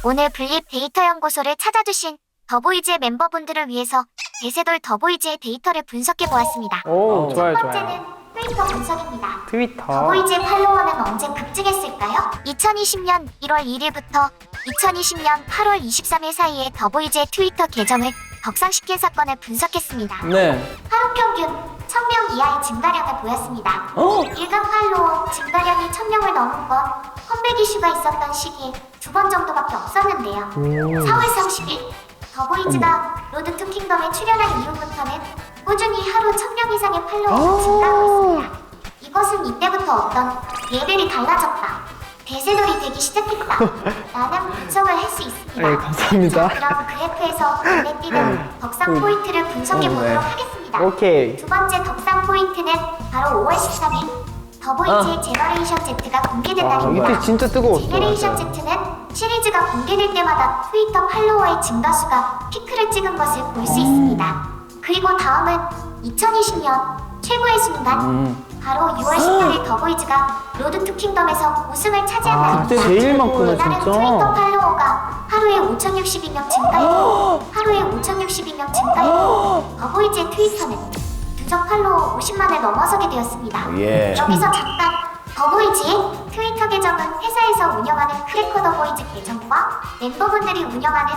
오늘 분립 데이터 연구소를 찾아주신 더보이즈의 멤버분들을 위해서 대세돌 더보이즈의 데이터를 분석해 보았습니다. 오, 좋아요, 첫 좋아요. 번째는 트위터 분석입니다. 트위터. 더보이즈의 팔로워는 언제 급증했을까요? 2020년 1월 1일부터 2020년 8월 23일 사이에 더보이즈의 트위터 계정을 덕상시킨 사건을 분석했습니다. 네. 하루 평균 1000명 이하의 증가량을 보였습니다. 일간 팔로워 증가량이 1000명을 넘은 건 컴백 이슈가 있었던 시기에 2번 정도밖에 없었는데요. 4월 30일 더보이즈가 로드 투 킹덤에 출연한 이후부터는 꾸준히 하루 1000명 이상의 팔로워가 증가하고 있습니다. 이것은 이때부터 어떤 레벨이 달라졌다, 대세돌이 되기 시작했다 라는 분석을 할 수 있습니다. 네, 감사합니다. 자, 그럼 그래프에서 눈에 띄는 덕상 포인트를 분석해 보도록 네. 하겠습니다. 오케이. 두 번째 덕상 포인트는 바로 5월 13일 더보이즈의 제너레이션 Z가 공개된 날입니다. 이때 진짜 뜨거웠어. 제너레이션 Z는 시리즈가 공개될 때마다 트위터 팔로워의 증가수가 피크를 찍은 것을 볼 수 있습니다. 그리고 다음은 2020년 최고의 순간, 바로 6월 18일 더보이즈가 로드 투 킹덤에서 우승을 차지한 날입니다. 그때 제일 많구나, 이날은 진짜. 트위터 팔로워가 하루에 5,062명 증가했고 하루에 5,062명 증가했고 더보이즈의 트위터는 누적 팔로워 50만을 넘어서게 되었습니다. 예. 여기서 잠깐, 더보이즈의 트위터 계정은 회사에서 운영하는 크래커 더보이즈 계정과 멤버분들이 운영하는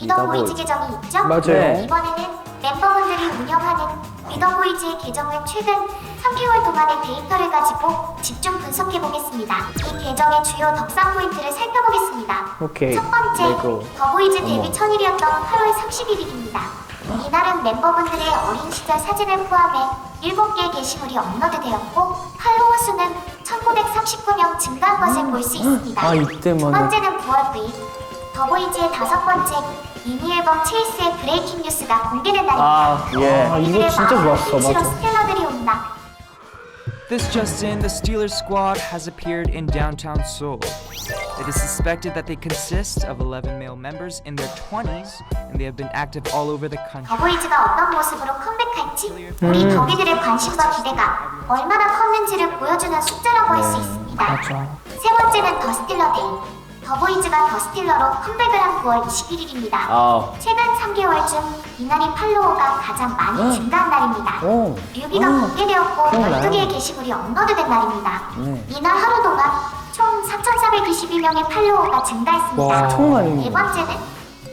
리더보이즈 계정이 있죠? 맞아요. 네. 이번에는 멤버분들이 운영하는 리더보이즈의 계정을 최근 3개월 동안의 데이터를 가지고 집중 분석해 보겠습니다. 이 계정의 주요 덕상 포인트를 살펴보겠습니다. 오케이. 첫 번째, 레고. 더보이즈 데뷔 1000일이었던 8월 31일입니다. 이날은 멤버분들의 어린 시절 사진을 포함해 7개의 게시물이 업로드되었고 팔로워 수는 1939명 증가한 것을 볼 수 있습니다. 아, 이때만. 두 번째는 9월 9일 더보이즈의 5번째 미니 앨범 체이스의 브레이킹 뉴스가 공개된 날입니다. 아, 예. 아, 이거 이들의 진짜 마음을 좋았어, 빛으로 맞아. 스텔러들이 온다. This just in, the Steelers squad has appeared in downtown Seoul. It is suspected that they consist of 11 male members in their 20s, and they have been active all over the country. 더보이즈가 어떤 모습으로 컴백할지 우리 더비들의 관심과 기대가 얼마나 컸는지를 보여주는 숫자라고 할 수 있습니다. 맞아. 세 번째는 더 스틸러 데이. 더보이즈가 더 스틸러로 컴백을 한 9월 21일입니다. 아. 최근 3개월 중 이날이 팔로워가 가장 많이 증가한 날입니다. 오. 뮤비가 공개되었고 기억나요. 12개의 게시물이 업로드된 날입니다. 네. 이날 하루 동안 총 4,422명의 팔로워가 증가했습니다. 와, 정말. 네 번째는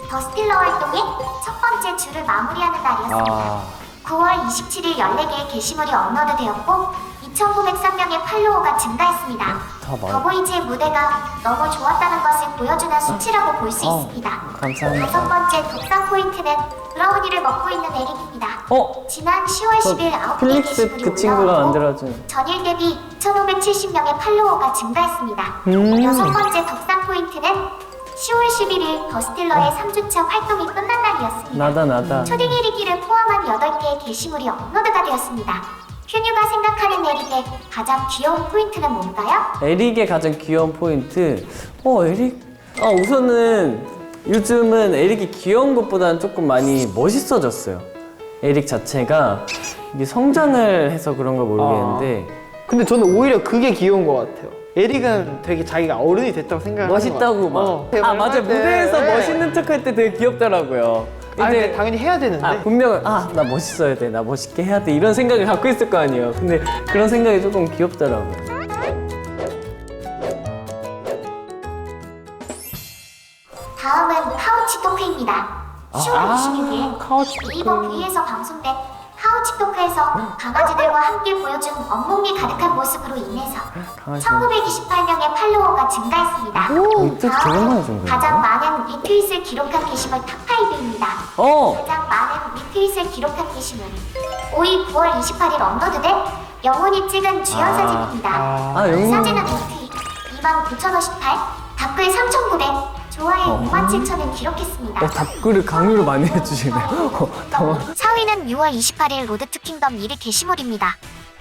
더 스틸러 활동의 첫 번째 주를 마무리하는 날이었습니다. 아. 9월 27일 14개의 게시물이 업로드되었고 2,903명의 팔로워가 증가했습니다. 더보이즈의 무대가 너무 좋았다는 것을 보여주는 수치라고 볼 수 있습니다. 감사합니다. 다섯 번째 덕상 포인트는 브라우니를 먹고 있는 에릭입니다. 지난 10월 10일 9개 필립스 게시물이 그 친구가 올라왔고 만들어준. 전일 대비 2,570명의 팔로워가 증가했습니다. 여섯 번째 덕상 포인트는 10월 11일 더스틸러의 3주차 활동이 끝난 날이었습니다. 나다. 초딩 에릭이를 포함한 8개의 게시물이 업로드가 되었습니다. 큐뉴가 생각하는 에릭의 가장 귀여운 포인트는 뭔가요? 에릭의 가장 귀여운 포인트. 에릭. 우선은 요즘은 에릭이 귀여운 것보다는 조금 많이 멋있어졌어요. 에릭 자체가 이게 성장을 해서 그런 걸 모르겠는데 근데 저는 오히려 그게 귀여운 것 같아요. 에릭은 되게 자기가 어른이 됐다고 생각하는 멋있다고 막. 맞아. 무대에서 멋있는 척할 때 되게 귀엽더라고요. 근데 당연히 해야 되는데. 분명 나 멋있어야 돼, 나 멋있게 해야 돼 이런 생각을 갖고 있을 거 아니에요. 근데 그런 생각이 조금 귀엽더라고요. 다음은 카우치 토크입니다. 10월 26일 카우치 네이버 V에서 방송된 카우치 토크에서 강아지들과 함께 보여준 온몸이 가득한 모습으로 인해서 1928명의 팔로워가 증가했습니다. 리트윗 되게 많이 다음은 준 거예요? 가장 많은 리트윗을 기록한 게시물 탑5입니다. 가장 많은 리트윗을 기록한 게시물 5일 9월 28일 업로드된 영훈이 찍은 주연 사진입니다. 이 사진은 리트윗 29,058, 댓글 3,900, 좋아요 57,000을 기록했습니다. 답글을 강요로 많이 해주시네요. 4위는 6월 28일 로드 투 킹덤 1위 게시물입니다.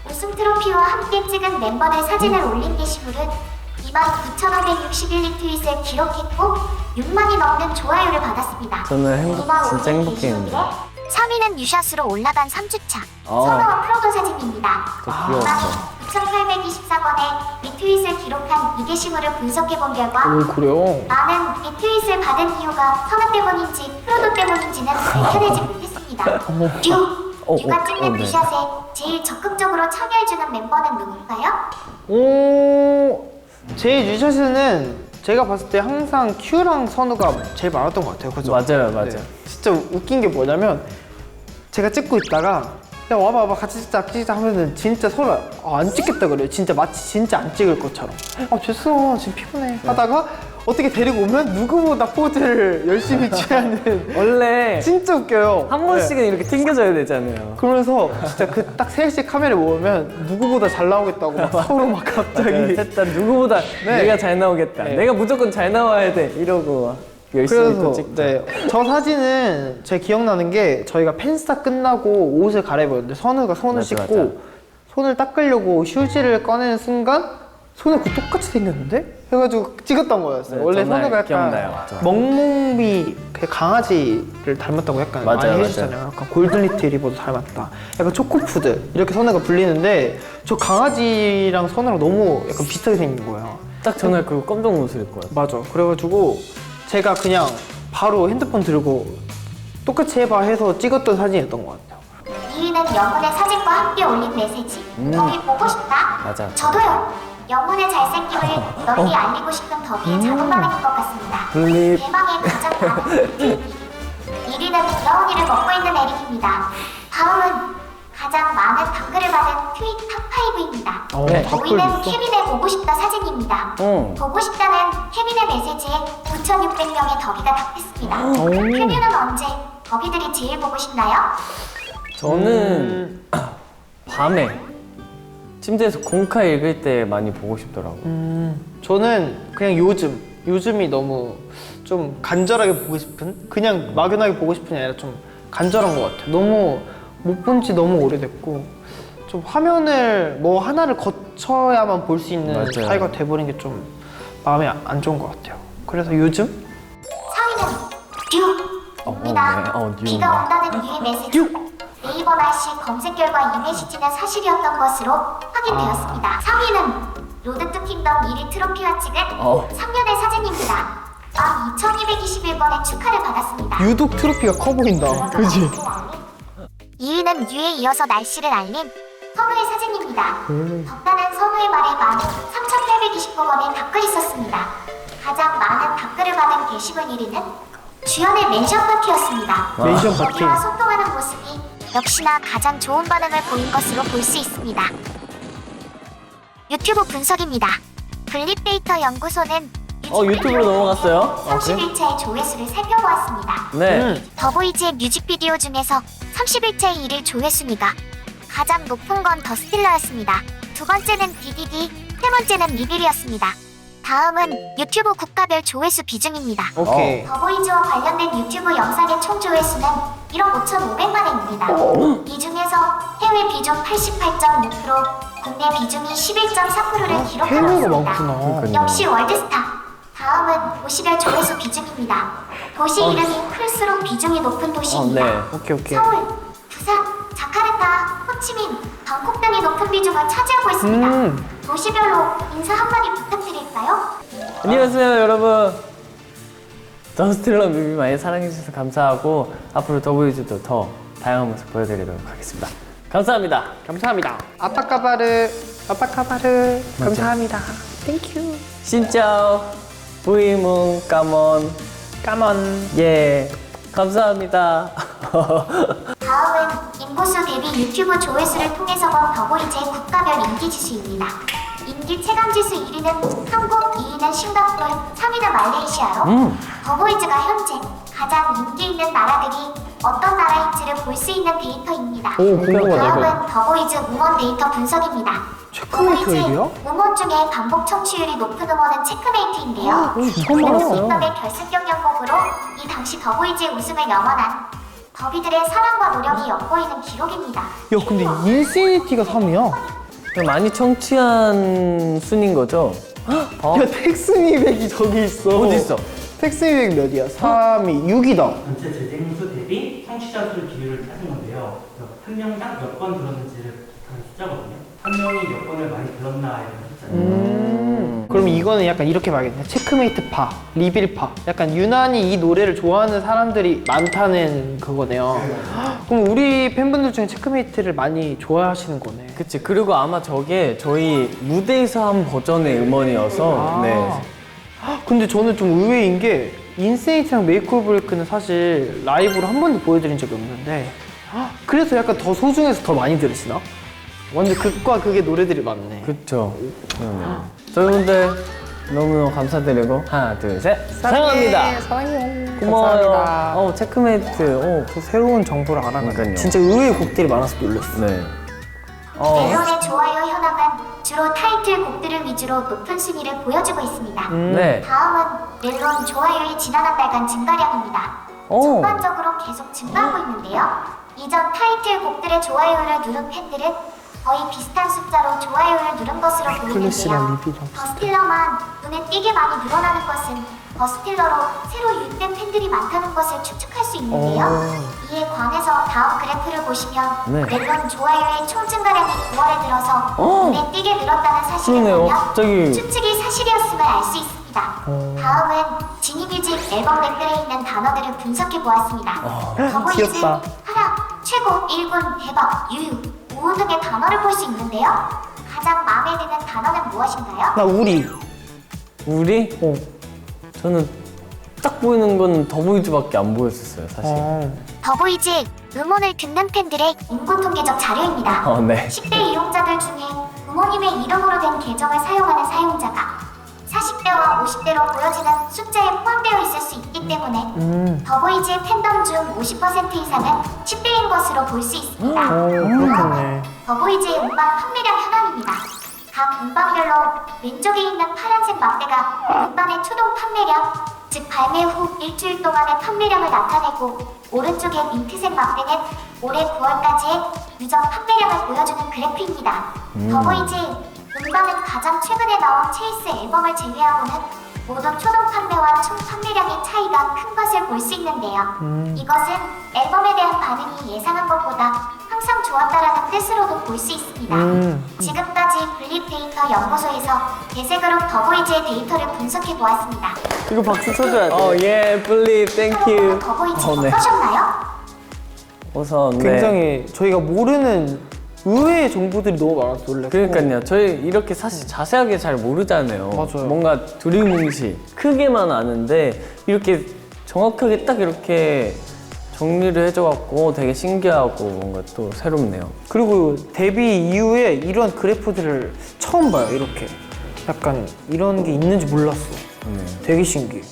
우승 트로피와 함께 찍은 멤버들 사진을 올린 게시물은 29,561 리트윗을 기록했고 6만이 넘는 좋아요를 받았습니다. 저는 진짜 행복했는데. 3위는 뉴샷으로 올라간 3주차 어. 선호와 프로도 사진입니다. 귀여웠어. 9,824건의 리트윗을 기록한 이 게시물을 분석해본 결과 그래요? 많은 리트윗을 받은 이유가 선우 때문인지 프로도 때문인지는 밝혀내지 못했습니다. 듀가 찍는 네. 비샷에 제일 적극적으로 참여해주는 멤버는 누굴까요? 제 뉴샷은 제가 봤을 때 항상 큐랑 선우가 제일 많았던 것 같아요. 그죠? 맞아요. 네. 진짜 웃긴 게 뭐냐면 제가 찍고 있다가 야 와봐 같이 찍자 하면은 진짜 서로 안 찍겠다 그래요. 진짜 마치 진짜 안 찍을 것처럼. 됐어 지금 피곤해 하다가 어떻게 데리고 오면 누구보다 포즈를 열심히 취하는 원래 진짜 웃겨요. 한 번씩은 이렇게 튕겨져야 되잖아요. 그러면서 진짜 그 딱 셋이 카메라 모으면 누구보다 잘 나오겠다고 막 서로 막 갑자기 셋다 누구보다 네. 내가 잘 나오겠다. 네. 내가 무조건 잘 나와야 돼. 이러고 열심히 또 그래서 찍죠. 저 사진은 제 기억나는 게 저희가 팬스타 끝나고 옷을 갈아입었는데 선우가 손을 맞아, 씻고 맞아. 손을 닦으려고 휴지를 꺼내는 순간 손에 그 똑같이 생겼는데? 해가지고 찍었던 거였어요. 네, 원래 정말 선우가 약간 기억나요. 멍멍비 그 강아지를 닮았다고 약간 맞아요, 많이 해주잖아요. 약간 골든 리트리버도 닮았다. 약간 초코푸드 이렇게 선우가 불리는데 저 강아지랑 선우랑 너무 약간 비슷하게 생긴 거예요. 딱 전날 그 검정 옷을 입고 왔어요. 맞아. 그래가지고 제가 그냥 바로 핸드폰 들고 똑같이 해봐 해서 찍었던 사진이었던 것 같아요. 2위는 영훈의 사진과 함께 올린 메시지. 더비 보고 싶다. 맞아. 저도요. 영훈의 잘생김을 널리 알리고 싶은 더비의 작은 반응인 것 같습니다. 블립. 대망의 가장 많은 1위는 브라우니를 먹고 있는 에릭입니다. 다음은 가장 많은 댓글을 받은 트윗 탑5입니다. 네. 5위는 케빈의 보고 싶다 사진입니다. 보고 싶다는 케빈의 메시지에 9,600명의 더비가 답했습니다. 케빈은 언제 더비들이 제일 보고 싶나요? 저는 밤에 침대에서 공카 읽을 때 많이 보고 싶더라고요. 저는 그냥 요즘이 너무 좀 간절하게 보고 싶은 그냥 막연하게 보고 싶은 게 아니라 좀 간절한 것 같아요. 너무 못 본 지 너무 오래됐고 좀 화면을 뭐 하나를 거쳐야만 볼 수 있는 맞아요. 사이가 돼버린 게 좀 마음에 안 좋은 것 같아요. 그래서 요즘 4위는 듀입니다. 듀. 비가 온다는 듀의 메시지. 네이버 날씨 검색 결과 이 메시지는 사실이었던 것으로 확인되었습니다. 3위는 로드 투 킹덤 1위 트로피와 찍은 3년의 사진입니다. 2221번의 축하를 받았습니다. 유독 트로피가 커 보인다. 그지? 2위는 듀에 이어서 날씨를 알린 선우의 사진입니다. 덕다는 선우의 말에 13,829번의 댓글이 있었습니다. 가장 많은 댓글을 받은 게시글 1위는 주연의 멘션 파티였습니다. 멘션 파티. 더비와 소통하는 모습이 역시나 가장 좋은 반응을 보인 것으로 볼 수 있습니다. 유튜브 분석입니다. 블립데이터 연구소는 유튜브로 넘어갔어요? 30일차의 조회수를 살펴보았습니다. 네. 더보이즈의 뮤직비디오 중에서 30일차의 1일 조회순위가 가장 높은 건 더스틸러였습니다. 두 번째는 BDD, 세 번째는 리빌이었습니다. 다음은 유튜브 국가별 조회수 비중입니다. 오케이. 더보이즈와 관련된 유튜브 영상의 총 조회수는 1억 5,500만회입니다. 이 중에서 해외 비중 88.6%, 국내 비중이 11.4%를 해외가 기록하고 많구나. 있습니다. 역시 월드스타. 다음은 도시별 조회수 비중입니다. 도시 이름이 클수록 비중이 높은 도시입니다. 네. 오케이. 서울, 부산, 자카르타, 호치민, 방콕 등이 높은 비중을 차지하고 있습니다. 도시별로 인사 한마디 부탁드릴까요? 안녕하세요, 여러분. 더스틸러 뮤비 많이 사랑해주셔서 감사하고 앞으로 더보이즈도 더 다양한 모습 보여드리도록 하겠습니다. 감사합니다. 감사합니다. 아빠카바르 감사합니다. 땡큐. 신짜오 부이뭉 까몬 예 감사합니다. 다음은 인구수 대비 유튜브 조회수를 통해서 본 더보이즈의 국가별 인기지수입니다. 인기 체감지수 1위는 한국, 2위는 싱가포르, 3위는 말레이시아로 더보이즈가 현재 가장 인기 있는 나라들이 어떤 나라인지를 볼 수 있는 데이터입니다. 오, 궁금하다, 다음은 더보이즈 음원 데이터 분석입니다. 체크메이트 일이요? 음원 중에 반복 청취율이 높은 음원은 체크메이트인데요. 처음 알았어요. 킹덤의 결승경 연곡으로 이 당시 더보이즈의 우승을 영원한 더비들의 사랑과 노력이 엿보이는 기록입니다. 야 근데 인피니티가 3이야. 많이 청취한 순인 거죠? 야 텍스미백이 저기 있어. 어디 있어? 텍스미백 몇이야? 3이 6이다. 전체 재생수 대비 청취자 수 비율을 따진 건데요. 그래서 한 명당 몇 번 들었는지를 기록하는 숫자거든요. 한 명이 몇 번을 많이 불렀나 이런 거 있잖아요. 그럼 이거는 약간 이렇게 봐야겠네. 체크메이트 파, 리빌 파. 약간 유난히 이 노래를 좋아하는 사람들이 많다는 그거네요. 그럼 우리 팬분들 중에 체크메이트를 많이 좋아하시는 거네. 그치. 그리고 아마 저게 저희 무대에서 한 버전의 음원이어서 네. 근데 저는 좀 의외인 게 인세이트랑 메이크 오브 브레이크는 사실 라이브로 한 번도 보여드린 적이 없는데 그래서 약간 더 소중해서 더 많이 들으시나? 완전 극과 극의 노래들이 많네. 그쵸. 저희분들 너무너무 감사드리고 하나 둘 셋 사랑합니다. 사랑해요. 고마워요. 감사합니다. 체크메이트. 또 새로운 정보를 알아가네. 그러니까요. 진짜 의외의 곡들이 많아서 놀랐어. 네. 멜론의 좋아요 현황은 주로 타이틀 곡들을 위주로 높은 순위를 보여주고 있습니다. 네. 다음은 멜론 좋아요의 지난 한 달간 증가량입니다. 전반적으로 계속 증가하고 있는데요. 이전 타이틀 곡들의 좋아요를 누른 팬들은 거의 비슷한 숫자로 좋아요를 누른 것으로 플래시랑 보이는데요. 리뷰랑 버스틸러만 눈에 띄게 많이 늘어나는 것은 버스틸러로 새로 유입된 팬들이 많다는 것을 추측할 수 있는데요. 이에 관해서 다음 그래프를 보시면 네. 멜론 좋아요의 총 증가량이 9월에 들어서 눈에 띄게 늘었다는 사실을 그러네요. 보면 갑자기. 추측이 사실이었음을 알 수 있습니다. 다음은 지니뮤직 앨범 댓글에 있는 단어들을 분석해 보았습니다. 더보이즈, 귀엽다. 하락, 최고, 1군, 대박, 유유, 우우 등의 단어를 볼 수 있는데요. 가장 마음에 드는 단어는 무엇인가요? 나 우리. 우리? 저는 딱 보이는 건 더보이즈밖에 안 보였었어요, 사실. 더보이즈 음원을 듣는 팬들의 인구 통계적 자료입니다. 네. 10대 이용자들 중에 부모님의 이름으로 된 계정을 사용하는 사용자가 40대와 50대로 보여지는 숫자에 포함되어 있을 수 있기 때문에 더보이즈의 팬덤 중 50% 이상은 10대인 것으로 볼 수 있습니다. 그렇겠네. 더보이즈의 음반 판매량 현황입니다. 각 음반별로 왼쪽에 있는 파란색 막대가 음반의 초동 판매량, 즉 발매 후 일주일 동안의 판매량을 나타내고 오른쪽의 민트색 막대는 올해 9월까지의 누적 판매량을 보여주는 그래프입니다. 더보이즈 음반은 가장 최근에 나온 체이스 앨범을 제외하고는 모두 초동 판매와 총 판매량의 차이가 큰 것을 볼 수 있는데요. 이것은 앨범에 대한 반응이 예상한 것보다 항상 좋았다라는 뜻으로도 볼 수 있습니다. 지금까지 블립 데이터 연구소에서 대세그룹 더보이즈의 데이터를 분석해 보았습니다. 이거 박수 쳐줘야 돼. 예, 플립, 땡큐. 더보이즈 네. 어떠셨나요? 우선, 네. 굉장히 저희가 모르는 의외의 정보들이 너무 많아서 놀랐고. 그러니까요. 저희 이렇게 사실 자세하게 잘 모르잖아요. 맞아요. 뭔가 두리뭉실 크게만 아는데 이렇게 정확하게 딱 이렇게 정리를 해줘갖고 되게 신기하고 뭔가 또 새롭네요. 그리고 데뷔 이후에 이런 그래프들을 처음 봐요. 이렇게 약간 이런 게 있는지 몰랐어. 되게 신기해.